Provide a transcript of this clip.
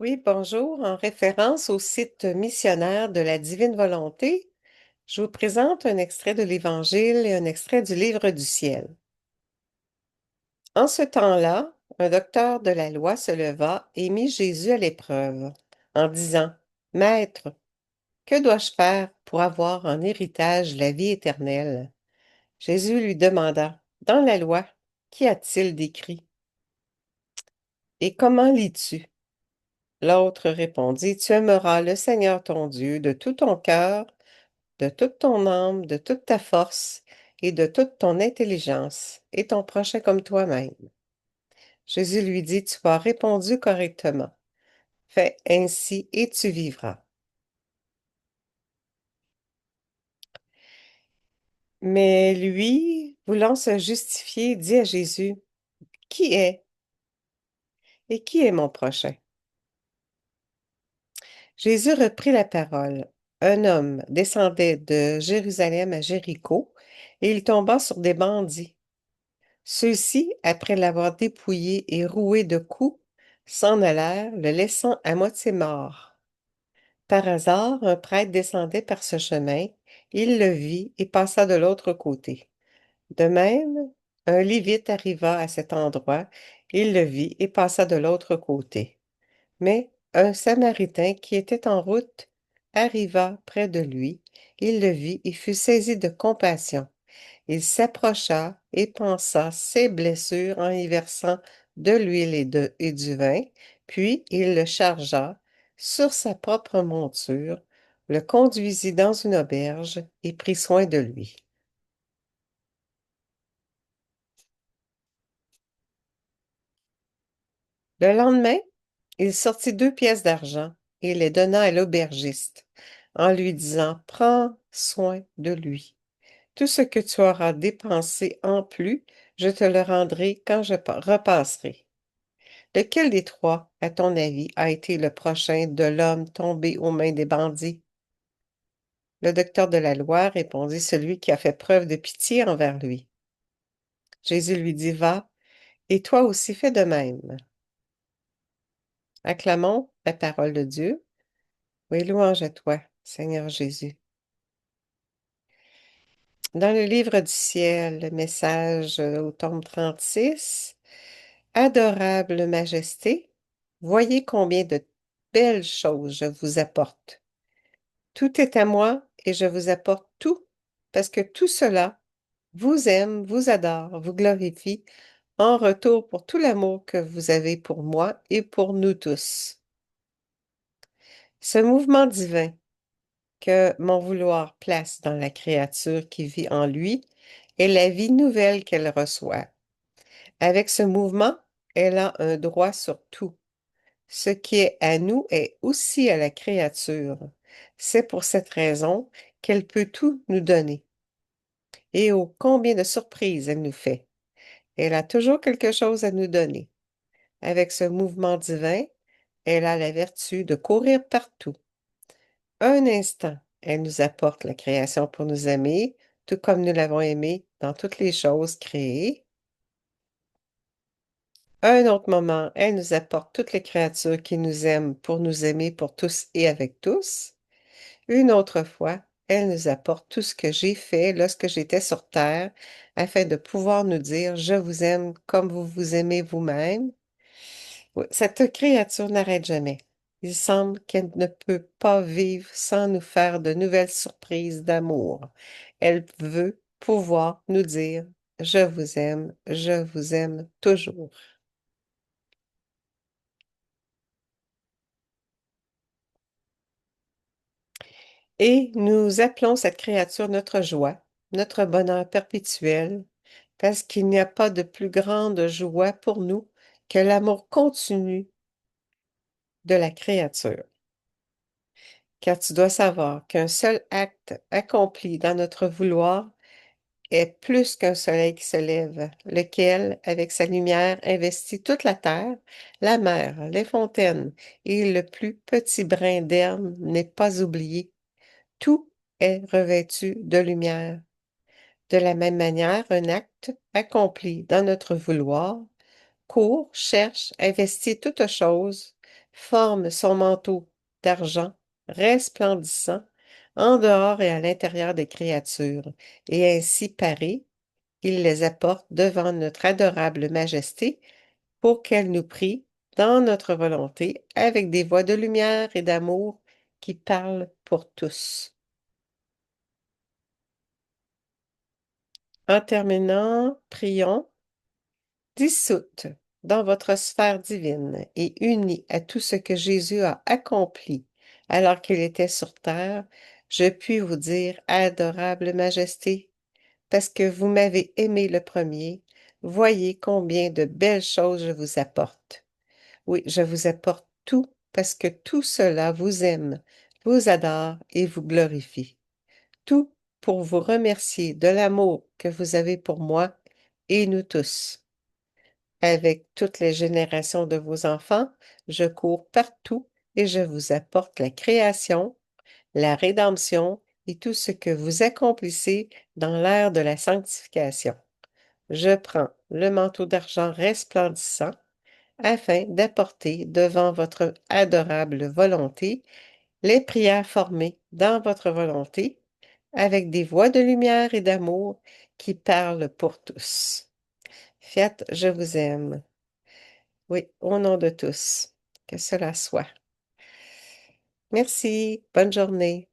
Oui, bonjour. En référence au site missionnaire de la Divine Volonté, je vous présente un extrait de l'Évangile et un extrait du Livre du ciel. En ce temps-là, un docteur de la loi se leva et mit Jésus à l'épreuve, en disant, Maître, que dois-je faire pour avoir en héritage la vie éternelle? Jésus lui demanda, Dans la loi, qu'y a-t-il d'écrit? Et comment lis-tu? L'autre répondit, Tu aimeras le Seigneur ton Dieu de tout ton cœur, de toute ton âme, de toute ta force et de toute ton intelligence, et ton prochain comme toi-même. Jésus lui dit, Tu as répondu correctement. Fais ainsi et tu vivras. Mais lui, voulant se justifier, dit à Jésus, Qui est et qui est mon prochain? Jésus reprit la parole. Un homme descendait de Jérusalem à Jéricho, et il tomba sur des bandits. Ceux-ci, après l'avoir dépouillé et roué de coups, s'en allèrent, le laissant à moitié mort. Par hasard, un prêtre descendait par ce chemin, il le vit et passa de l'autre côté. De même, un Lévite arriva à cet endroit, il le vit et passa de l'autre côté. Mais un Samaritain qui était en route arriva près de lui, il le vit et fut saisi de compassion. Il s'approcha et pansa ses blessures en y versant de l'huile et du vin, puis il le chargea sur sa propre monture, le conduisit dans une auberge et prit soin de lui. Le lendemain, il sortit 2 pièces d'argent et les donna à l'aubergiste, en lui disant, Prends soin de lui. Tout ce que tu auras dépensé en plus, je te le rendrai quand je repasserai. Lequel des trois, à ton avis, a été le prochain de l'homme tombé aux mains des bandits? Le docteur de la loi répondit, celui qui a fait preuve de pitié envers lui. Jésus lui dit, Va, et toi aussi fais de même. Acclamons la parole de Dieu. Oui, louange à toi, Seigneur Jésus. Dans le livre du ciel, le message au tome 36, Adorable Majesté, voyez combien de belles choses je vous apporte. Tout est à moi et je vous apporte tout, parce que tout cela vous aime, vous adore, vous glorifie en retour pour tout l'amour que vous avez pour moi et pour nous tous. Ce mouvement divin que mon vouloir place dans la créature qui vit en lui est la vie nouvelle qu'elle reçoit. Avec ce mouvement, elle a un droit sur tout. Ce qui est à nous est aussi à la créature. C'est pour cette raison qu'elle peut tout nous donner. Et oh, combien de surprises elle nous fait. Elle a toujours quelque chose à nous donner. Avec ce mouvement divin, elle a la vertu de courir partout. Un instant, elle nous apporte la création pour nous aimer, tout comme nous l'avons aimé dans toutes les choses créées. Un autre moment, elle nous apporte toutes les créatures qui nous aiment pour nous aimer pour tous et avec tous. Une autre fois, elle nous apporte tout ce que j'ai fait lorsque j'étais sur terre, afin de pouvoir nous dire, je vous aime comme vous vous aimez vous-même. Oui, cette créature n'arrête jamais. Il semble qu'elle ne peut pas vivre sans nous faire de nouvelles surprises d'amour. Elle veut pouvoir nous dire, je vous aime toujours. Et nous appelons cette créature notre joie, notre bonheur perpétuel, parce qu'il n'y a pas de plus grande joie pour nous que l'amour continu de la créature. Car tu dois savoir qu'un seul acte accompli dans notre vouloir est plus qu'un soleil qui se lève, lequel, avec sa lumière, investit toute la terre, la mer, les fontaines, et le plus petit brin d'herbe n'est pas oublié. Tout est revêtu de lumière. De la même manière, un acte accompli dans notre vouloir court, cherche, investit toute chose, forme son manteau d'argent resplendissant en dehors et à l'intérieur des créatures, et ainsi parés, il les apporte devant notre adorable majesté pour qu'elle nous prie dans notre volonté avec des voix de lumière et d'amour qui parlent pour tous. En terminant, prions. Dissoute dans votre sphère divine et unie à tout ce que Jésus a accompli alors qu'il était sur terre, je puis vous dire, adorable Majesté, parce que vous m'avez aimé le premier, voyez combien de belles choses je vous apporte. Oui, je vous apporte tout parce que tout cela vous aime, vous adore et vous glorifie. Tout pour vous remercier de l'amour que vous avez pour moi et nous tous. Avec toutes les générations de vos enfants, je cours partout et je vous apporte la création, la rédemption et tout ce que vous accomplissez dans l'ère de la sanctification. Je prends le manteau d'argent resplendissant afin d'apporter devant votre adorable volonté les prières formées dans votre volonté avec des voix de lumière et d'amour qui parlent pour tous. Fiat, je vous aime. Oui, au nom de tous. Que cela soit. Merci. Bonne journée.